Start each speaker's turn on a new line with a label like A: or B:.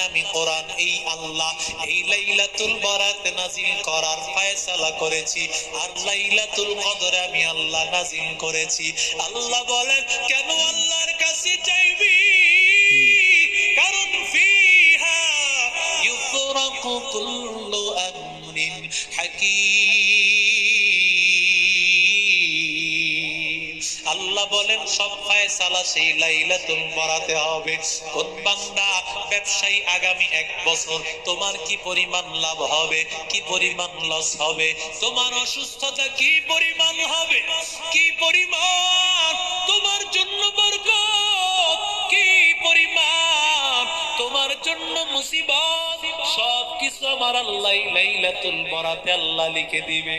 A: আমি কোরআন এই আল্লাহ এই লাইলাতুল বরাত নাজিল করার ফয়সালা করেছি, আর লাইলাতুল কদরে আমি আল্লাহ নাজিল করেছি। আল্লাহ বলেন কেন আল্লাহর কাছে চাইবি? কারণ ফিহা ইউফরাকু কুল্লু আমরিন হাকীম। আল্লাহ বলেন সব ফয়সালা সেই লাইলাতুল বরাতে হবে। কোন বান্দা ব্যবসায়ী আগামী 1 বছর তোমার কি পরিমাণ লাভ হবে, কি পরিমাণ লস হবে, তোমার অসুস্থতা কি পরিমাণ হবে, কি পরিমাণ তোমার জন্য বরকত, কি পরিমাণ তোমার জন্য মুসিবত, সবকিছু আমার আল্লাহ লাইলাতুল বরাতে আল্লাহ লিখে দিবে।